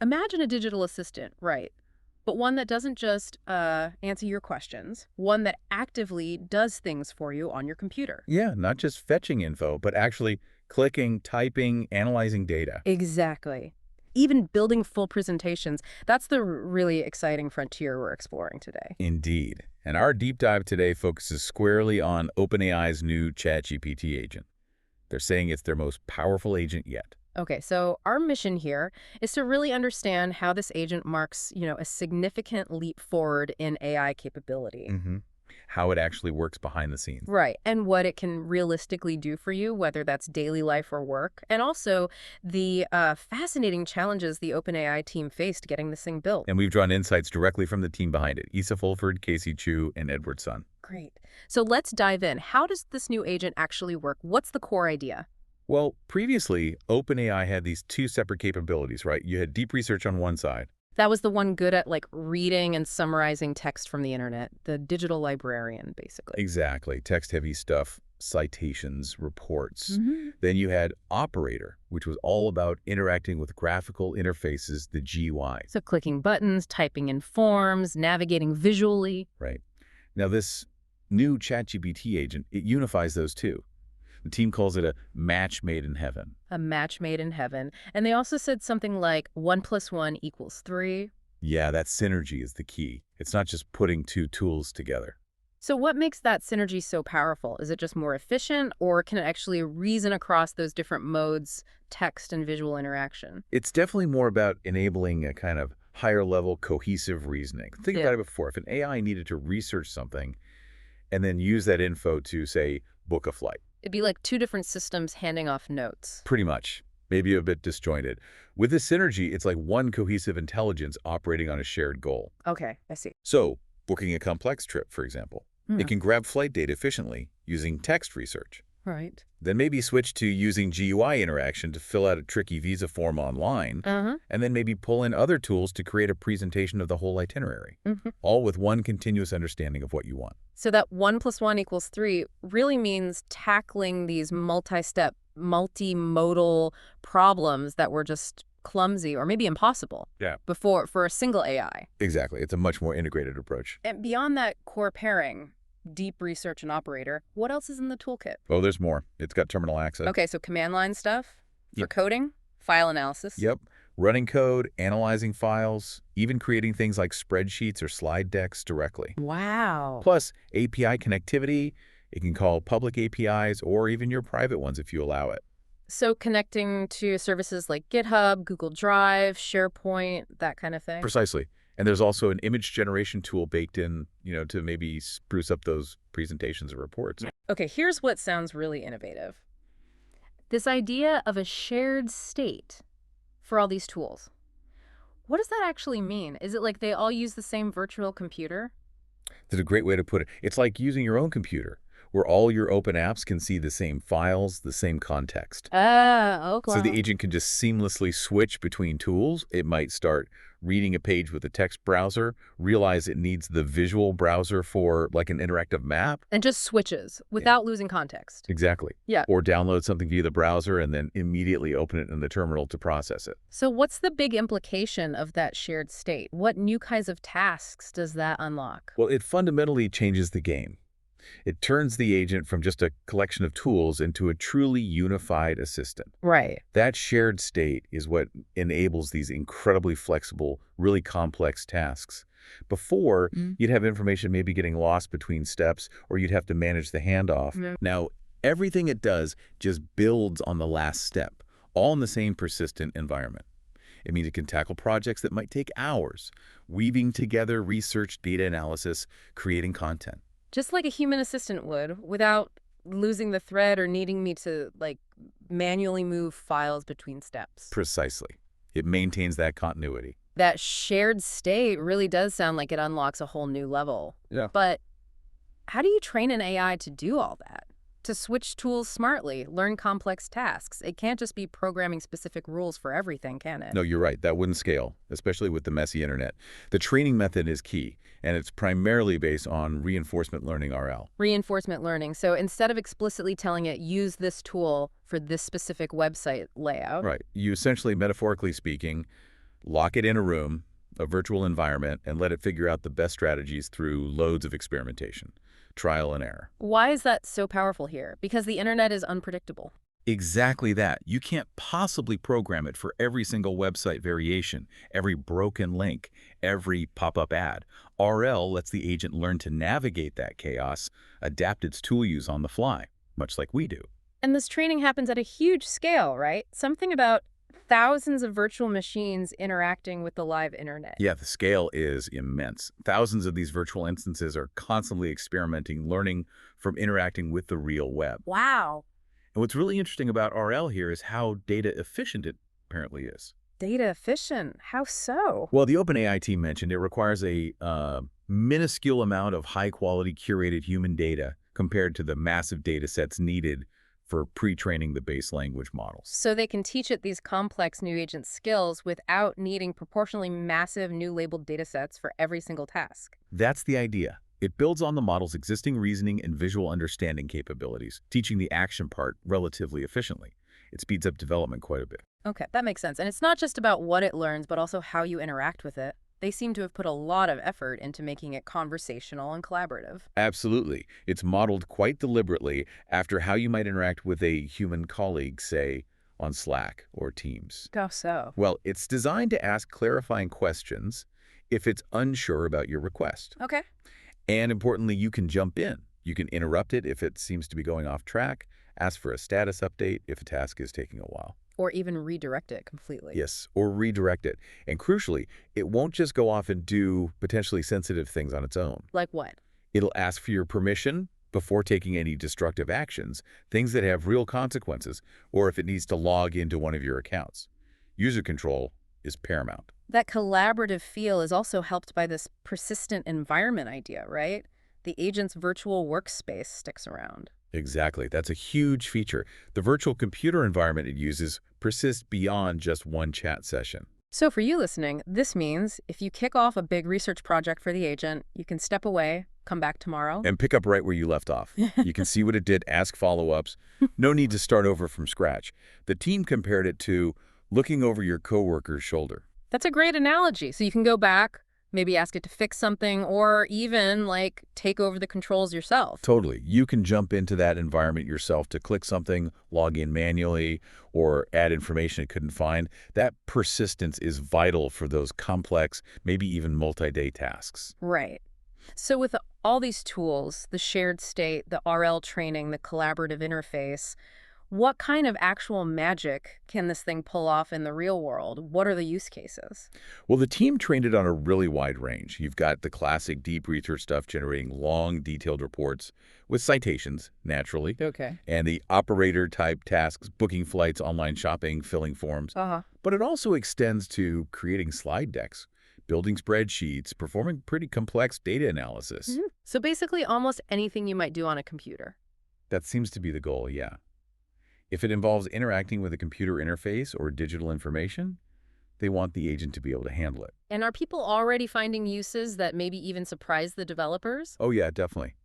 Imagine a digital assistant, right? But one that doesn't just answer your questions, one that actively does things for you on your computer. Yeah, not just fetching info, but actually clicking, typing, analyzing data. Exactly. Even building full presentations, that's the really exciting frontier we're exploring today. Indeed. And our deep dive today focuses squarely on OpenAI's new ChatGPT agent. They're saying it's their most powerful agent yet. Okay, so our mission here is to really understand how this agent marks, a significant leap forward in AI capability. hmm How it actually works behind the scenes. Right, and what it can realistically do for you, whether that's daily life or work, and also the fascinating challenges the OpenAI team faced getting this thing built. And we've drawn insights directly from the team behind it, Issa Fulford, Casey Chu, and Edward Sun. Great. So let's dive in. How does this new agent actually work? What's the core idea? Well, previously, OpenAI had these two separate capabilities, right? You had deep research on one side. That was the one good at like reading and summarizing text from the internet, the digital librarian, basically. Exactly. Text-heavy stuff, citations, reports. hmm Then you had Operator, which was all about interacting with graphical interfaces, the GUI, So clicking buttons, typing in forms, navigating visually. right? Now, this new ChatGPT agent, it unifies those two. The team calls it a match made in heaven. A match made in heaven. And they also said something like 1 + 1 = 3. Yeah, that synergy is the key. It's not just putting two tools together. So what makes that synergy so powerful? Is it just more efficient, or can it actually reason across those different modes, text and visual interaction? It's definitely more about enabling a kind of higher level cohesive reasoning. Think Yeah. about it before. If an AI needed to research something and then use that info to, say, book a flight, It'd be like two different systems handing off notes. pretty much, maybe a bit disjointed. With this synergy, it's like one cohesive intelligence operating on a shared goal. Okay, I see. So, booking a complex trip, for example, Hmm. it can grab flight data efficiently using text research. Right. Then maybe switch to using GUI interaction to fill out a tricky visa form online, Uh-huh. and then maybe pull in other tools to create a presentation of the whole itinerary, hmm all with one continuous understanding of what you want. So that 1 + 1 = 3 really means tackling these multi-step, multimodal problems that were just clumsy or maybe impossible Yeah. before for a single AI. Exactly. It's a much more integrated approach. And beyond that core pairing, deep research and operator, what else is in the toolkit? Oh, there's more. It's got terminal access. Okay, so command line stuff for Yep. coding, file analysis. Yep. Running code, analyzing files, even creating things like spreadsheets or slide decks directly. Wow. Plus, API connectivity. It can call public APIs or even your private ones if you allow it. So connecting to services like GitHub, Google Drive, SharePoint, that kind of thing. Precisely. And there's also an image generation tool baked in, to maybe spruce up those presentations or reports. Okay, here's what sounds really innovative. This idea of a shared state for all these tools. What does that actually mean? Is it like they all use the same virtual computer? That's a great way to put it. It's like using your own computer, where all your open apps can see the same files, the same context. Okay. So the agent can just seamlessly switch between tools. It might start reading a page with a text browser, realize it needs the visual browser for like an interactive map. And just switches without losing context. Exactly. Yeah. Or download something via the browser and then immediately open it in the terminal to process it. So what's the big implication of that shared state? What new kinds of tasks does that unlock? Well, it fundamentally changes the game. It turns the agent from just a collection of tools into a truly unified assistant. Right. That shared state is what enables these incredibly flexible, really complex tasks. Before, you'd have information maybe getting lost between steps, or you'd have to manage the handoff. Now, everything it does just builds on the last step, all in the same persistent environment. It means it can tackle projects that might take hours, weaving together research, data analysis, creating content. Just like a human assistant would, without losing the thread or needing me to, like, manually move files between steps. Precisely. It maintains that continuity. That shared state really does sound like it unlocks a whole new level. Yeah. But how do you train an AI to do all that? To switch tools smartly, learn complex tasks? It can't just be programming specific rules for everything, can it? No, you're right. That wouldn't scale, especially with the messy internet. The training method is key, and it's primarily based on reinforcement learning RL. Reinforcement learning. So instead of explicitly telling it, use this tool for this specific website layout. Right. You essentially, metaphorically speaking, Lock it in a room, a virtual environment, and let it figure out the best strategies through loads of experimentation, trial and error. Why is that so powerful here? Because the internet is unpredictable. Exactly that. You can't possibly program it for every single website variation, every broken link, every pop-up ad. RL lets the agent learn to navigate that chaos, adapt its tool use on the fly, much like we do. And this training happens at a huge scale, right? Something about thousands of virtual machines interacting with the live internet. Yeah, the scale is immense. Thousands of these virtual instances are constantly experimenting, learning from interacting with the real web. Wow. And what's really interesting about RL here is how data efficient it apparently is. Data efficient. How so? Well, the OpenAI team mentioned it requires a minuscule amount of high-quality curated human data compared to the massive data sets needed for pre-training the base language models. So they can teach it these complex new agent skills without needing proportionally massive new labeled data sets for every single task. That's the idea. It builds on the model's existing reasoning and visual understanding capabilities, teaching the action part relatively efficiently. It speeds up development quite a bit. Okay, that makes sense. And it's not just about what it learns, but also how you interact with it. They seem to have put a lot of effort into making it conversational and collaborative. Absolutely. It's modeled quite deliberately after how you might interact with a human colleague, say, on Slack or Teams. How so? Well, it's designed to ask clarifying questions if it's unsure about your request. Okay. And importantly, you can jump in. You can interrupt it if it seems to be going off track, ask for a status update if a task is taking a while. Or even redirect it completely. Yes, or redirect it. And crucially, it won't just go off and do potentially sensitive things on its own. Like what? It'll ask for your permission before taking any destructive actions, things that have real consequences, or if it needs to log into one of your accounts. User control is paramount. That collaborative feel is also helped by this persistent environment idea, right? The agent's virtual workspace sticks around. Exactly. That's a huge feature. The virtual computer environment it uses persists beyond just one chat session. So for you listening, this means if you kick off a big research project for the agent, you can step away, come back tomorrow. And pick up right where you left off. You can see what it did, ask follow-ups. No need to start over from scratch. The team compared it to looking over your coworker's shoulder. That's a great analogy. So you can go back, maybe ask it to fix something, or even, like, take over the controls yourself. Totally. You can jump into that environment yourself to click something, log in manually, or add information it couldn't find. That persistence is vital for those complex, maybe even multi-day tasks. Right. So with all these tools, the shared state, the RL training, the collaborative interface, what kind of actual magic can this thing pull off in the real world? What are the use cases? Well, the team trained it on a really wide range. You've got the classic deep research stuff generating long, detailed reports with citations, naturally, Okay. and the operator-type tasks, booking flights, online shopping, filling forms. Uh-huh. But it also extends to creating slide decks, building spreadsheets, performing pretty complex data analysis. So basically almost anything you might do on a computer. That seems to be the goal, yeah. If it involves interacting with a computer interface or digital information, they want the agent to be able to handle it. And are people already finding uses that maybe even surprise the developers? Oh yeah, definitely.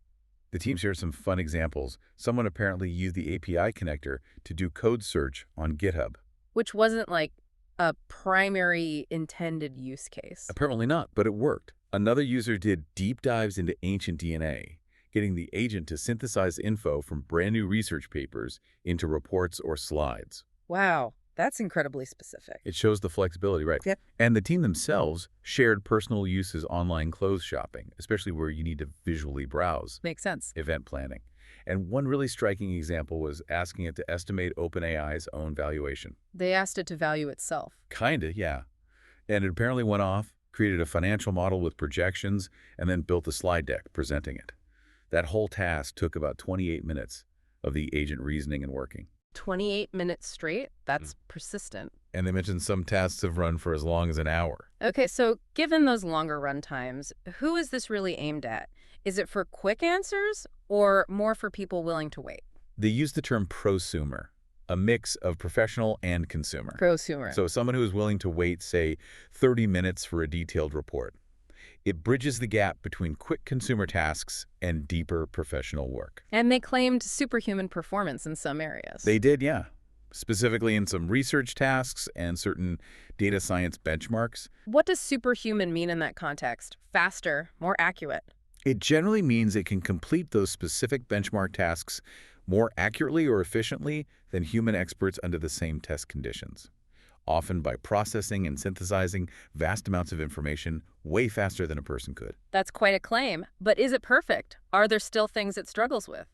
The team shares some fun examples. Someone apparently used the API connector to do code search on GitHub. Which wasn't like a primary intended use case. Apparently not, but it worked. Another user did deep dives into ancient DNA, getting the agent to synthesize info from brand new research papers into reports or slides. Wow, that's incredibly specific. It shows the flexibility, right? Yep. And the team themselves shared personal uses online clothes shopping, especially where you need to visually browse. Makes sense. Event planning. And one really striking example was asking it to estimate OpenAI's own valuation. They asked it to value itself. Kinda, yeah. And it apparently went off, created a financial model with projections, and then built a slide deck presenting it. That whole task took about 28 minutes of the agent reasoning and working. 28 minutes straight? That's persistent. And they mentioned some tasks have run for as long as an hour. Okay, so given those longer run times, who is this really aimed at? Is it for quick answers or more for people willing to wait? They use the term prosumer, a mix of professional and consumer. Prosumer. So someone who is willing to wait, say, 30 minutes for a detailed report. It bridges the gap between quick consumer tasks and deeper professional work. And they claimed superhuman performance in some areas. They did, yeah. specifically in some research tasks and certain data science benchmarks. What does superhuman mean in that context? Faster, more accurate. It generally means it can complete those specific benchmark tasks more accurately or efficiently than human experts under the same test conditions, often by processing and synthesizing vast amounts of information way faster than a person could. That's quite a claim. But is it perfect? Are there still things it struggles with?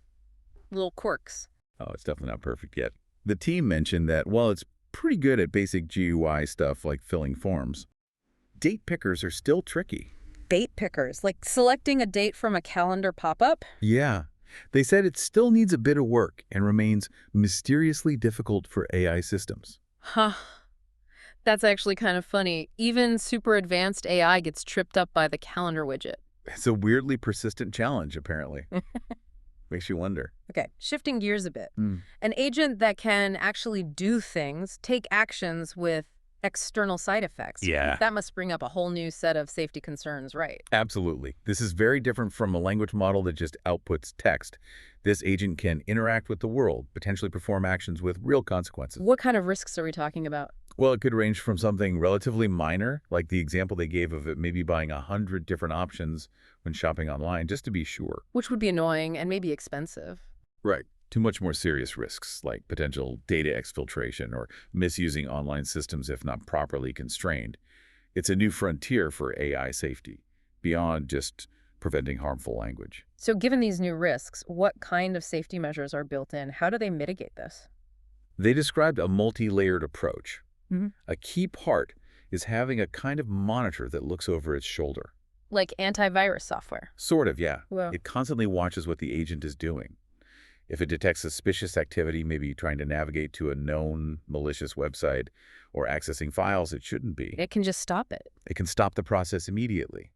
Little quirks. Oh, it's definitely not perfect yet. The team mentioned that while it's pretty good at basic GUI stuff like filling forms, date pickers are still tricky. Date pickers, like selecting a date from a calendar pop-up? Yeah. They said it still needs a bit of work and remains mysteriously difficult for AI systems. Huh. That's actually kind of funny. Even super advanced AI gets tripped up by the calendar widget. It's a weirdly persistent challenge, apparently. Makes you wonder. Okay, shifting gears a bit. Mm. An agent that can actually do things, take actions with external side effects. Yeah. That must bring up a whole new set of safety concerns, right? Absolutely. This is very different from a language model that just outputs text. This agent can interact with the world, potentially perform actions with real consequences. What kind of risks are we talking about? Well, it could range from something relatively minor, like the example they gave of it maybe buying 100 different options when shopping online, just to be sure. Which would be annoying and maybe expensive. Right. To much more serious risks, like potential data exfiltration or misusing online systems if not properly constrained. It's a new frontier for AI safety, beyond just preventing harmful language. So given these new risks, what kind of safety measures are built in? How do they mitigate this? They described a multi-layered approach. Mhm. A key part is having a kind of monitor that looks over its shoulder. Like antivirus software. Sort of, yeah. Well, It constantly watches what the agent is doing. If it detects suspicious activity, maybe trying to navigate to a known malicious website or accessing files it shouldn't be, it can just stop it. it can stop the process immediately.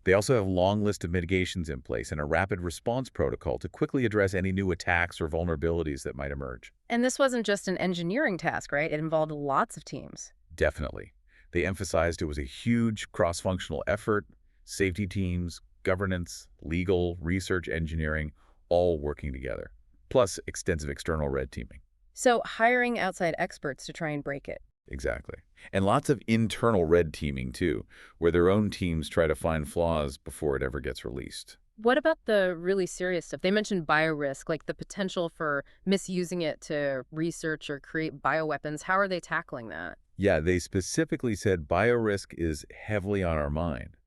They also have a long list of mitigations in place and a rapid response protocol to quickly address any new attacks or vulnerabilities that might emerge. And this wasn't just an engineering task, right? It involved lots of teams. Definitely. They emphasized it was a huge cross-functional effort, safety teams, governance, legal, research, engineering, all working together, plus extensive external red teaming. So hiring outside experts to try and break it. Exactly. And lots of internal red teaming, too, where their own teams try to find flaws before it ever gets released. What about the really serious stuff? They mentioned biorisk, like the potential for misusing it to research or create bioweapons. How are they tackling that? Yeah, they specifically said biorisk is heavily on our mind.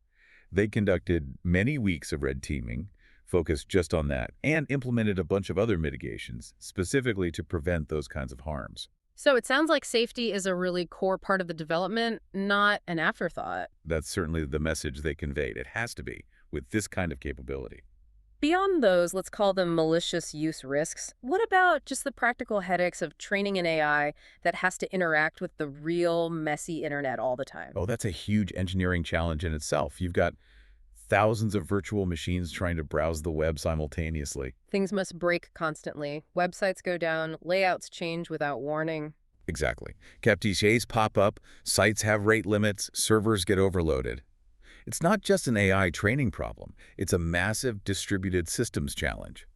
They conducted many weeks of red teaming, focused just on that, and implemented a bunch of other mitigations, specifically to prevent those kinds of harms. So it sounds like safety is a really core part of the development, not an afterthought. That's certainly the message they conveyed. It has to be, with this kind of capability. Beyond those, let's call them malicious use risks, what about just the practical headaches of training an AI that has to interact with the real messy internet all the time? Oh, that's a huge engineering challenge in itself. You've got thousands of virtual machines trying to browse the web simultaneously. Things must break constantly. Websites go down, layouts change without warning. Exactly. Captchas pop up, sites have rate limits, servers get overloaded. It's not just an AI training problem. It's a massive distributed systems challenge,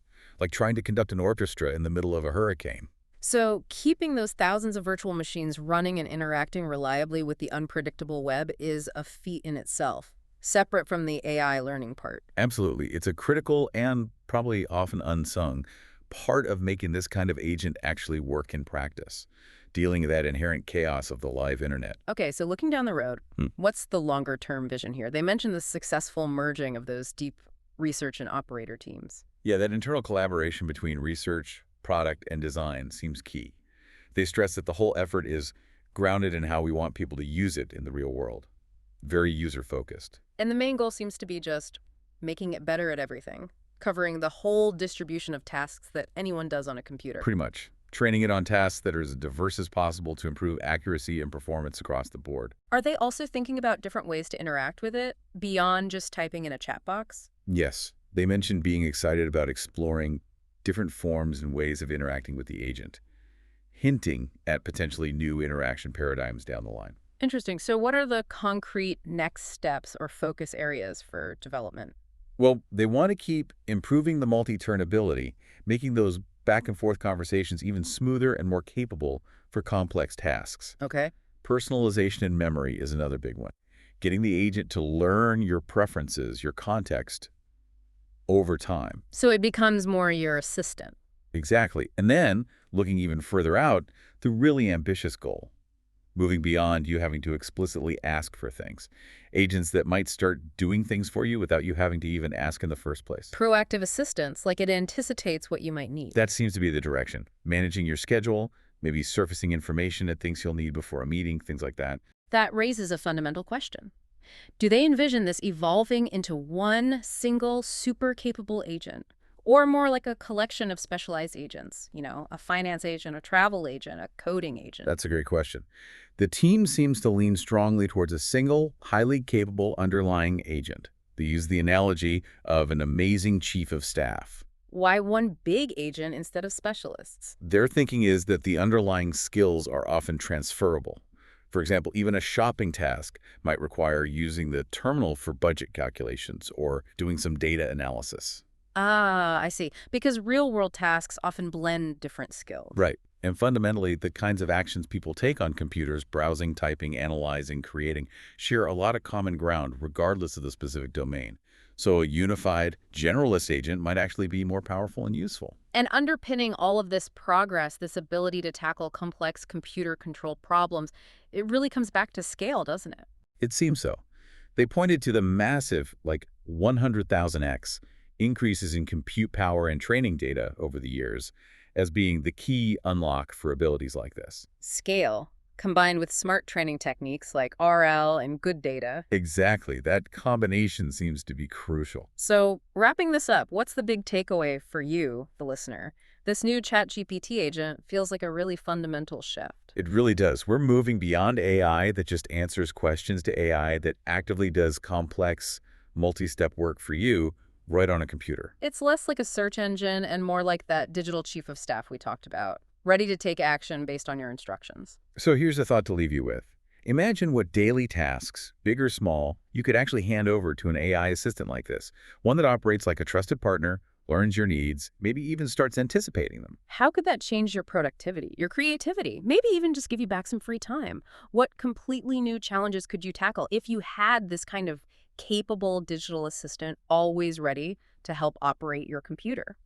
like trying to conduct an orchestra in the middle of a hurricane. So keeping those thousands of virtual machines running and interacting reliably with the unpredictable web is a feat in itself, separate from the AI learning part. Absolutely. It's a critical and probably often unsung part of making this kind of agent actually work in practice, dealing with that inherent chaos of the live internet. Okay, so looking down the road, Hmm. what's the longer-term vision here? They mentioned the successful merging of those deep research and operator teams. Yeah, that internal collaboration between research, product, and design seems key. They stress that the whole effort is grounded in how we want people to use it in the real world. Very user-focused. And the main goal seems to be just making it better at everything, covering the whole distribution of tasks that anyone does on a computer. Pretty much. Training it on tasks that are as diverse as possible to improve accuracy and performance across the board. Are they also thinking about different ways to interact with it, beyond just typing in a chat box? Yes, they mentioned being excited about exploring different forms and ways of interacting with the agent, hinting at potentially new interaction paradigms down the line. Interesting. So what are the concrete next steps or focus areas for development? Well, they want to keep improving the multi-turn ability, making those back-and-forth conversations even smoother and more capable for complex tasks. Okay. Personalization and memory is another big one. Getting the agent to learn your preferences, your context, over time. So it becomes more your assistant. Exactly. And then, looking even further out, the really ambitious goal, moving beyond you having to explicitly ask for things. Agents that might start doing things for you without you having to even ask in the first place. Proactive assistance, like it anticipates what you might need. That seems to be the direction. Managing your schedule, maybe surfacing information at things you'll need before a meeting, things like that. That raises a fundamental question. Do they envision this evolving into one single super capable agent? Or more like a collection of specialized agents, a finance agent, a travel agent, a coding agent? That's a great question. The team seems to lean strongly towards a single, highly capable underlying agent. They use the analogy of an amazing chief of staff. Why one big agent instead of specialists? Their thinking is that the underlying skills are often transferable. For example, even a shopping task might require using the terminal for budget calculations or doing some data analysis. Ah, I see. Because real-world tasks often blend different skills. Right. And fundamentally, the kinds of actions people take on computers, browsing, typing, analyzing, creating, share a lot of common ground regardless of the specific domain. So a unified, generalist agent might actually be more powerful and useful. And underpinning all of this progress, this ability to tackle complex computer-controlled problems, it really comes back to scale, doesn't it? It seems so. They pointed to the massive, like 100,000x, increases in compute power and training data over the years as being the key unlock for abilities like this. Scale, combined with smart training techniques like RL and good data. Exactly. That combination seems to be crucial. So, wrapping this up, what's the big takeaway for you, the listener? This new ChatGPT agent feels like a really fundamental shift. It really does. We're moving beyond AI that just answers questions to AI that actively does complex, multi-step work for you right on a computer. It's less like a search engine and more like that digital chief of staff we talked about, ready to take action based on your instructions. So here's a thought to leave you with. Imagine what daily tasks, big or small, you could actually hand over to an AI assistant like this, one that operates like a trusted partner, learns your needs, maybe even starts anticipating them. How could that change your productivity, your creativity, maybe even just give you back some free time? What completely new challenges could you tackle if you had this kind of capable digital assistant always ready to help operate your computer?